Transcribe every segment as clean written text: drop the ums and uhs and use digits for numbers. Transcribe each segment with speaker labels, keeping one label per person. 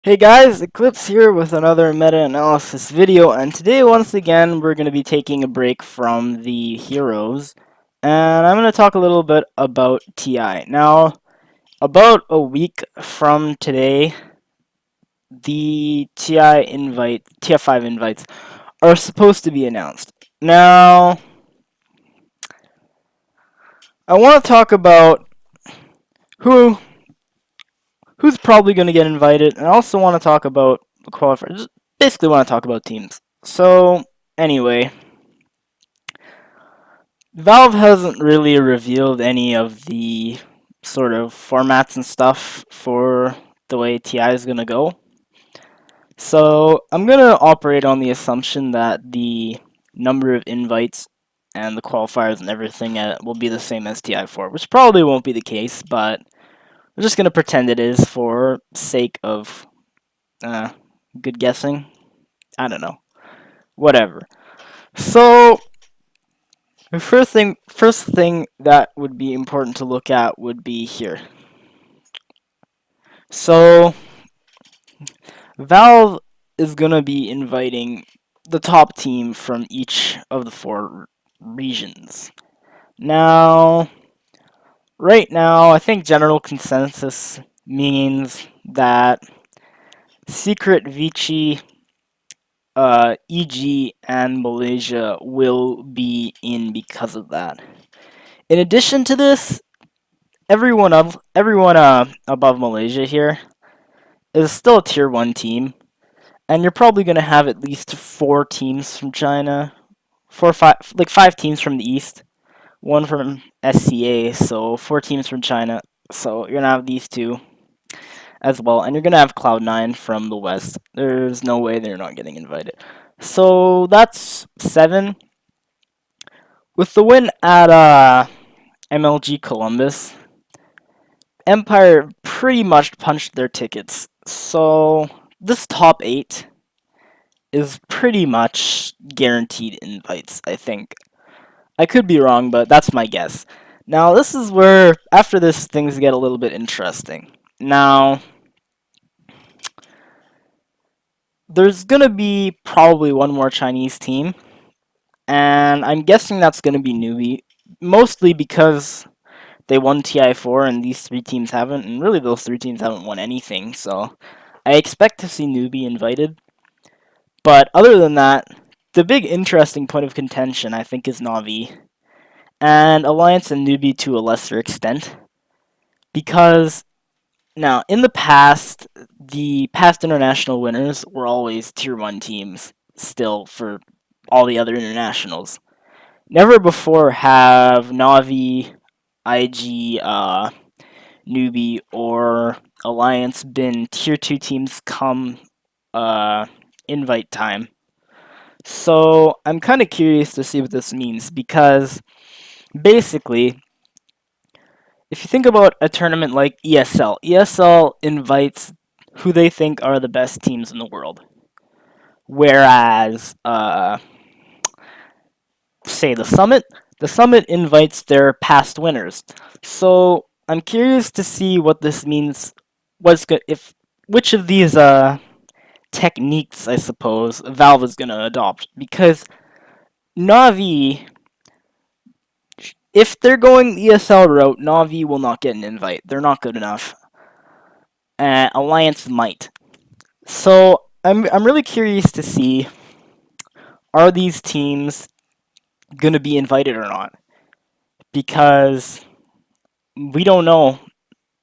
Speaker 1: Hey guys, Eclipse here with another meta-analysis video, and today once again we're going to be taking a break from the heroes, and I'm going to talk a little bit about TI. Now, about a week from today, the TI5 invites are supposed to be announced. Now, I want to talk about who who's probably going to get invited, and I also want to talk about the qualifiers. Just basically want to talk about teams. So, anyway, Valve hasn't really revealed any of the sort of formats and stuff for the way TI is going to go. So, I'm going to operate on the assumption that the number of invites and the qualifiers and everything will be the same as TI4, which probably won't be the case, but we're just going to pretend it is for sake of uh, good guessing. I don't know. Whatever. So, the first thing that would be important to look at would be here. So, Valve is going to be inviting the top team from each of the four regions. Now, right now, I think general consensus means that Secret, Vici, EG, and Malaysia will be in because of that. In addition to this, everyone above Malaysia here is still a tier 1 team, and you're probably going to have at least 4 teams from China, 5 teams from the east, 1 from SCA, so 4 teams from China. So you're going to have these two as well, and you're going to have Cloud9 from the west. There's no way they're not getting invited. So that's 7. With the win at MLG Columbus, Empire pretty much punched their tickets. So this top 8 is pretty much guaranteed invites, I think. I could be wrong, but that's my guess. Now, this is where, after this, things get a little bit interesting. Now, there's going to be probably one more Chinese team, and I'm guessing that's going to be Newbie, mostly because they won TI4 and these 3 teams haven't, and really those 3 teams haven't won anything, so I expect to see Newbie invited. But other than that, the big interesting point of contention, I think, is Na'Vi, and Alliance and Newbie to a lesser extent, because now, in the past international winners were always tier 1 teams, still, for all the other internationals. Never before have Na'Vi, IG, Newbie, or Alliance been tier 2 teams come invite time. So I'm kind of curious to see what this means, because basically, if you think about a tournament like ESL invites who they think are the best teams in the world. Whereas, say the Summit invites their past winners. So I'm curious to see what this means. Which of these techniques, I suppose, Valve is gonna adopt, because Navi, if they're going the ESL route, Navi will not get an invite. They're not good enough. Alliance might. So I'm really curious to see, are these teams gonna be invited or not? Because we don't know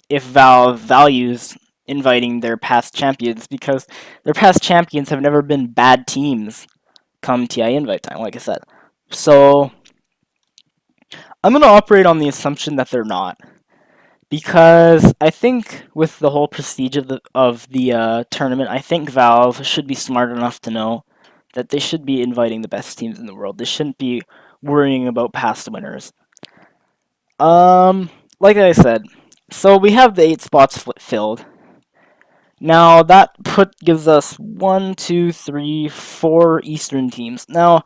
Speaker 1: if Valve values inviting their past champions, because their past champions have never been bad teams come TI invite time, like I said. So I'm gonna operate on the assumption that they're not, because I think with the whole prestige of the tournament, I think Valve should be smart enough to know that they should be inviting the best teams in the world. They shouldn't be worrying about past winners. Like I said, so we have the 8 spots filled. Now that gives us 1, 2, 3, 4 Eastern teams. Now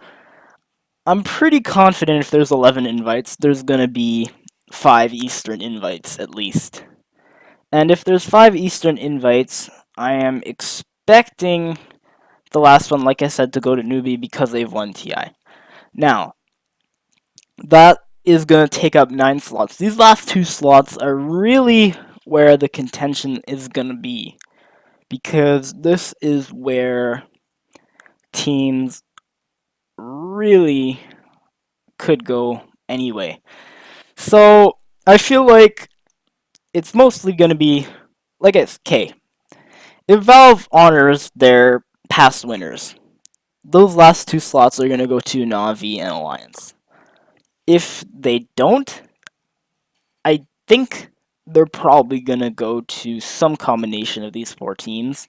Speaker 1: I'm pretty confident if there's 11 invites, there's gonna be 5 Eastern invites at least. And if there's 5 Eastern invites, I am expecting the last one, like I said, to go to newbie because they've won TI. Now, that is going to take up 9 slots. These last 2 slots are really where the contention is going to be, because this is where teams really could go anyway. So, I feel like it's mostly going to be, like it's okay. If Valve honors their past winners, those last 2 slots are going to go to Navi and Alliance. If they don't, I think they're probably going to go to some combination of these 4 teams.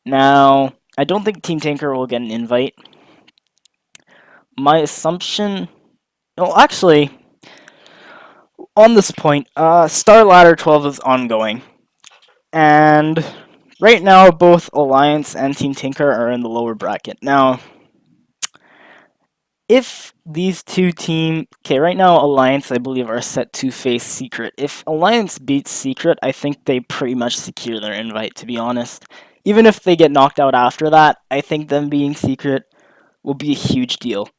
Speaker 1: Now, I don't think Team Tinker will get an invite. My assumption... Well, actually, on this point, Star Ladder 12 is ongoing. And right now, both Alliance and Team Tinker are in the lower bracket. Now, if these 2 teams... Okay, right now, Alliance, I believe, are set to face Secret. If Alliance beats Secret, I think they pretty much secure their invite, to be honest. Even if they get knocked out after that, I think them being Secret will be a huge deal.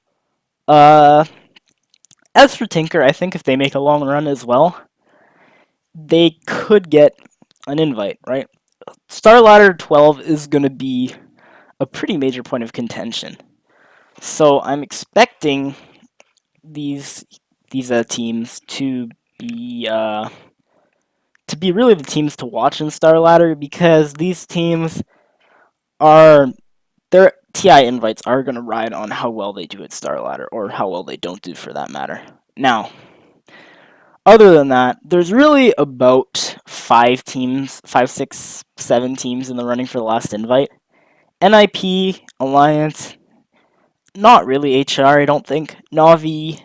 Speaker 1: As for Tinker, I think if they make a long run as well, they could get an invite, right? Star Ladder 12 is going to be a pretty major point of contention. So I'm expecting these teams to be really the teams to watch in Star Ladder, because these teams are... their TI invites are going to ride on how well they do at Star Ladder, or how well they don't do for that matter. Now, other than that, there's really about 5 teams, 5, 6, 7 teams in the running for the last invite. NIP, Alliance, not really HR, I don't think. Navi,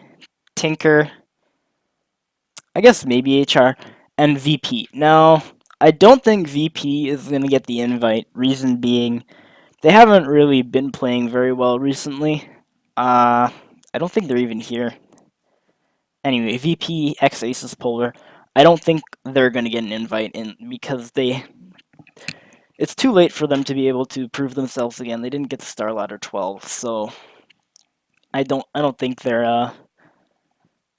Speaker 1: Tinker, I guess maybe HR, and VP. Now, I don't think VP is going to get the invite, reason being, they haven't really been playing very well recently. I don't think they're even here. Anyway, VP X Aces Polar, I don't think they're going to get an invite in, because it's too late for them to be able to prove themselves again. They didn't get the Star Ladder 12, so I don't think they're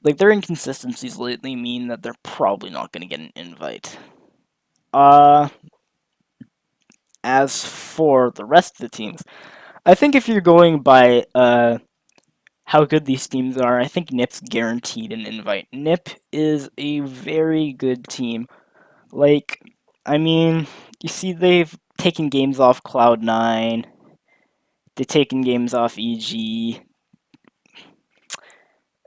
Speaker 1: their inconsistencies lately mean that they're probably not going to get an invite. As for the rest of the teams, I think if you're going by how good these teams are, I think NIP's guaranteed an invite. NIP is a very good team. Like, I mean, you see they've taken games off Cloud9, they've taken games off EG,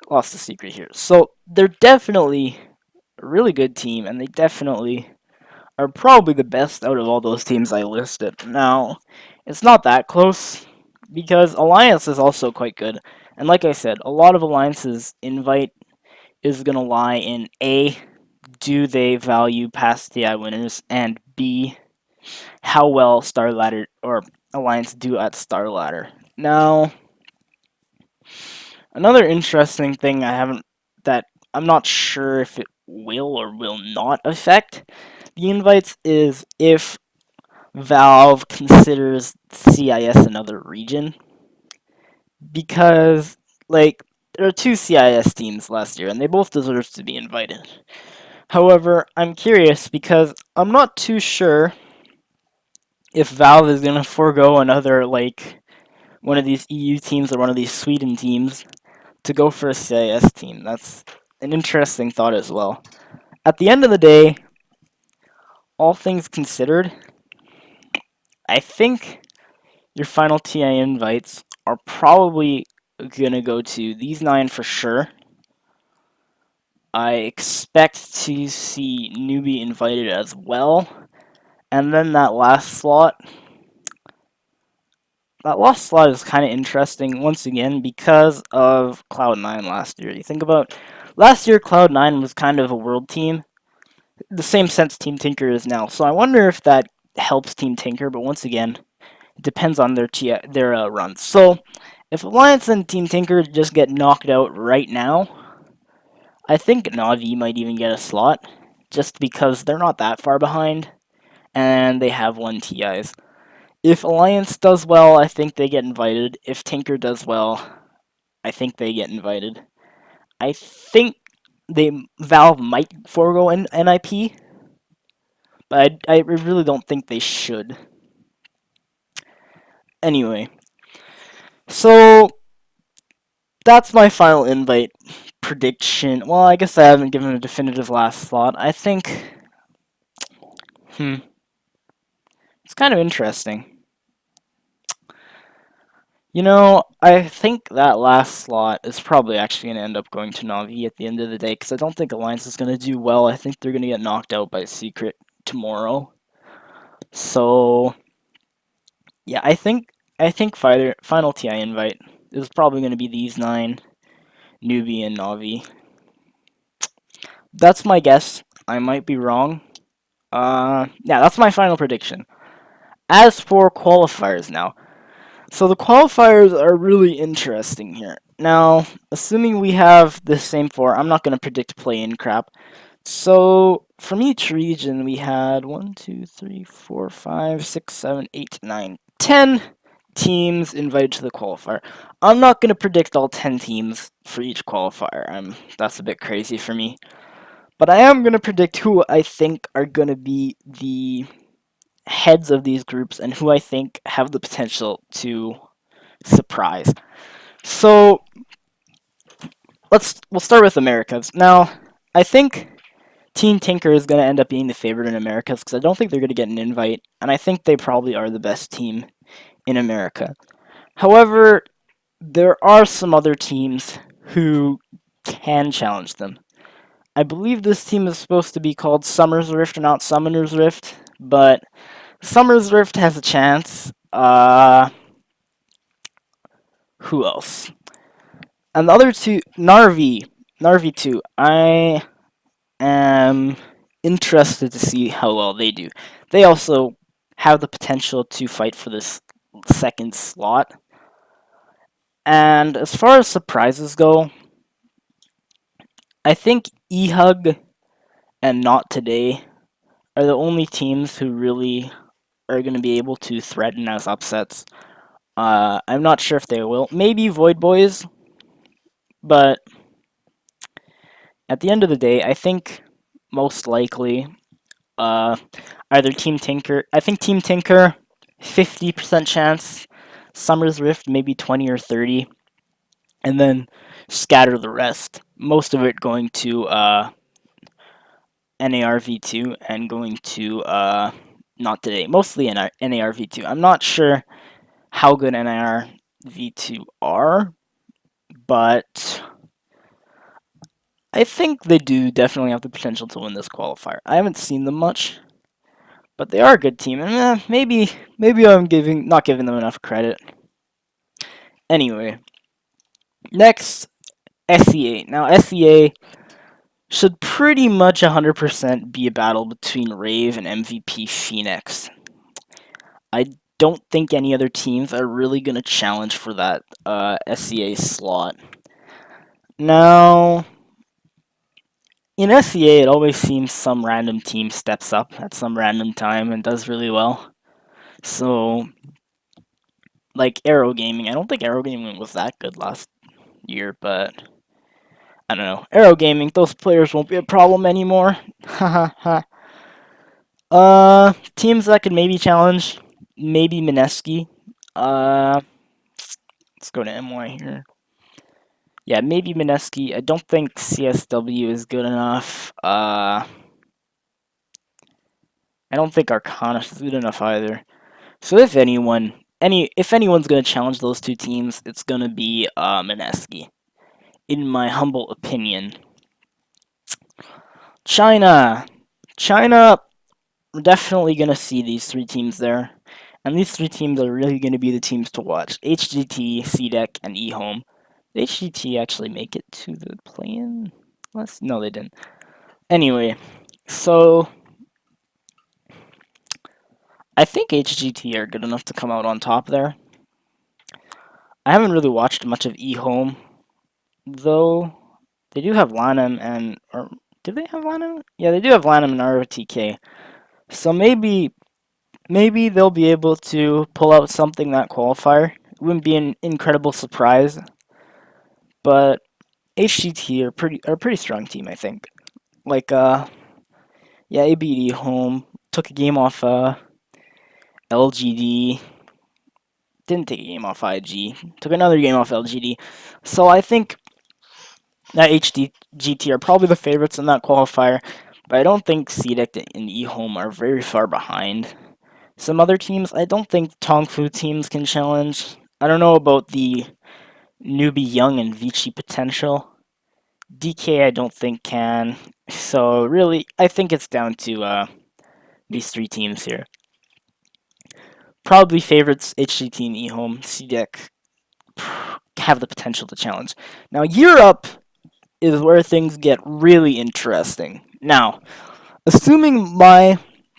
Speaker 1: lost the secret here. So, they're definitely a really good team, and they definitely are probably the best out of all those teams I listed. Now, it's not that close, because Alliance is also quite good. And like I said, a lot of Alliance's invite is going to lie in A, do they value past TI winners, and B, how well Star Ladder or Alliance do at Star Ladder. Now, another interesting thing that I'm not sure if it will or will not affect the invites is if Valve considers CIS another region, because like there are 2 CIS teams last year and they both deserve to be invited. However, I'm curious because I'm not too sure if Valve is going to forego another, like, one of these EU teams or one of these Sweden teams to go for a CIS team. That's an interesting thought as well. At the end of the day, all things considered, I think your final TI invites are probably going to go to these 9 for sure. I expect to see newbie invited as well. And then that last slot is kind of interesting once again because of Cloud9 last year. You think about last year, Cloud9 was kind of a world team, the same sense Team Tinker is now. So I wonder if that helps Team Tinker, but once again, it depends on their runs. So if Alliance and Team Tinker just get knocked out right now, I think Navi might even get a slot, just because they're not that far behind. and they have 1 TIs. If Alliance does well, I think they get invited. If Tinker does well, I think they get invited. I think Valve might forego NIP, but I really don't think they should. Anyway, so that's my final invite prediction. Well, I guess I haven't given a definitive last slot. I think, it's kind of interesting. You know, I think that last slot is probably actually going to end up going to Na'Vi at the end of the day, because I don't think Alliance is going to do well. I think they're going to get knocked out by Secret tomorrow. So, yeah, I think final TI invite is probably going to be these 9, Newbie and Na'Vi. That's my guess. I might be wrong. Yeah, that's my final prediction. As for qualifiers now, so the qualifiers are really interesting here. Now, assuming we have the same 4, I'm not going to predict play-in crap. So, from each region, we had 1, 2, 3, 4, 5, 6, 7, 8, 9, 10 teams invited to the qualifier. I'm not going to predict all 10 teams for each qualifier. That's a bit crazy for me. But I am going to predict who I think are going to be the heads of these groups and who I think have the potential to surprise. So we'll start with Americas. Now, I think Team Tinker is going to end up being the favorite in Americas because I don't think they're going to get an invite, and I think they probably are the best team in America. However, there are some other teams who can challenge them. I believe this team is supposed to be called Summer's Rift and not Summoner's Rift, but Summer's Rift has a chance. Who else? And the other two, Narvi 2. I am interested to see how well they do. They also have the potential to fight for this second slot. And as far as surprises go, I think eHug and Not Today are the only teams who really are going to be able to threaten as upsets. I'm not sure if they will. Maybe Void Boys, but at the end of the day, I think most likely either Team Tinker. I think Team Tinker, 50% chance. Summer's Rift, maybe 20 or 30. And then scatter the rest. Most of it going to NAR V2 and going to Not Today. Mostly NAR V2. I'm not sure how good NAR V2 are, but I think they do definitely have the potential to win this qualifier. I haven't seen them much, but they are a good team, and maybe I'm not giving them enough credit. Anyway, next, SEA. Now, SEA should pretty much 100% be a battle between Rave and MVP Phoenix. I don't think any other teams are really going to challenge for that SEA slot. Now, in SEA, it always seems some random team steps up at some random time and does really well. So, like Aero Gaming, I don't think Aero Gaming was that good last year, but I don't know. Aero Gaming, those players won't be a problem anymore. Haha. Teams that could maybe challenge, maybe Mineski. Let's go to MY here. Yeah, maybe Mineski. I don't think CSW is good enough. I don't think Arcanus is good enough either. So if anyone's gonna challenge those two teams, it's gonna be Mineski, in my humble opinion. China, we're definitely gonna see these 3 teams there, and these 3 teams are really gonna be the teams to watch: HGT, CDEC, and eHome. Did HGT actually make it to the play-in? No, they didn't. Anyway, so I think HGT are good enough to come out on top there. I haven't really watched much of eHome, though. They do have Lanham do they have Lanham? Yeah, they do have Lanham and ROTK. So maybe maybe they'll be able to pull out something that qualifier. It wouldn't be an incredible surprise, but HGT are a pretty strong team, I think. Like yeah, ABD home took a game off LGD, didn't take a game off IG, took another game off LGD. So I think that HDGT are probably the favorites in that qualifier, but I don't think CDEC and eHome are very far behind. Some other teams, I don't think Tongfu teams can challenge. I don't know about the newbie Young and Vici potential. DK I don't think can. So really, I think it's down to these three teams here. Probably favorites HGT and eHome. CDEC have the potential to challenge. Now Europe is where things get really interesting. Now, assuming my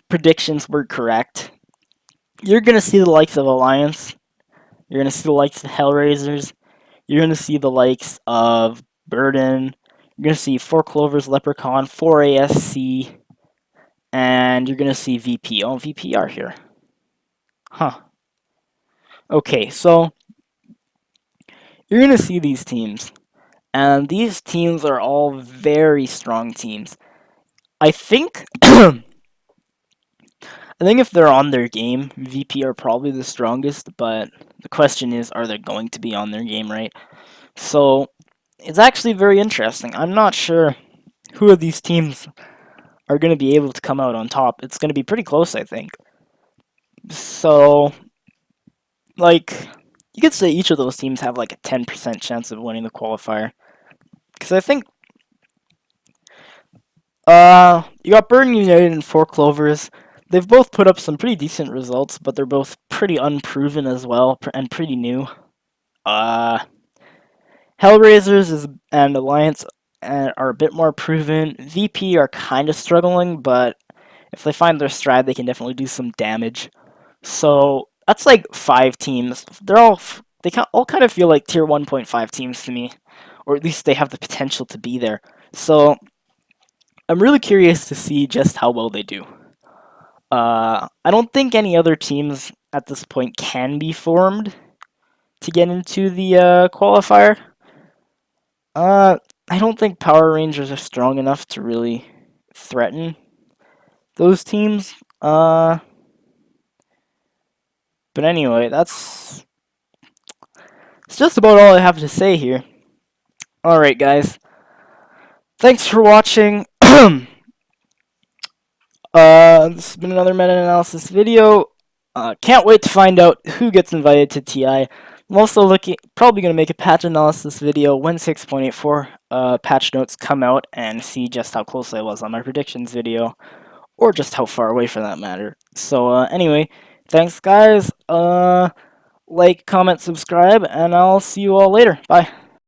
Speaker 1: predictions were correct, you're gonna see the likes of Alliance. You're gonna see the likes of Hellraisers. You're gonna see the likes of Burden. You're gonna see Four Clovers, Leprechaun, 4ASC, and you're gonna see VP. Oh, VP are here. Huh. Okay, so you're gonna see these teams, and these teams are all very strong teams. I think I think if they're on their game, VP are probably the strongest, but the question is, are they going to be on their game, right? So it's actually very interesting. I'm not sure who of these teams are going to be able to come out on top. It's going to be pretty close, I think. So, like, you could say each of those teams have like a 10% chance of winning the qualifier. Because I think, you got Burn United and Four Clovers. They've both put up some pretty decent results, but they're both pretty unproven as well, and pretty new. Uh, and Alliance are a bit more proven. VP are kind of struggling, but if they find their stride, they can definitely do some damage. So that's like 5 teams. They all kind of feel like tier 1.5 teams to me, or at least they have the potential to be there. So I'm really curious to see just how well they do. I don't think any other teams at this point can be formed to get into the qualifier. I don't think Power Rangers are strong enough to really threaten those teams. But anyway, it's just about all I have to say here. Alright, guys. Thanks for watching. This has been another meta-analysis video. Can't wait to find out who gets invited to TI. I'm also probably going to make a patch analysis video when 6.84 patch notes come out and see just how close I was on my predictions video, or just how far away for that matter. So anyway, thanks guys. Like, comment, subscribe, and I'll see you all later. Bye.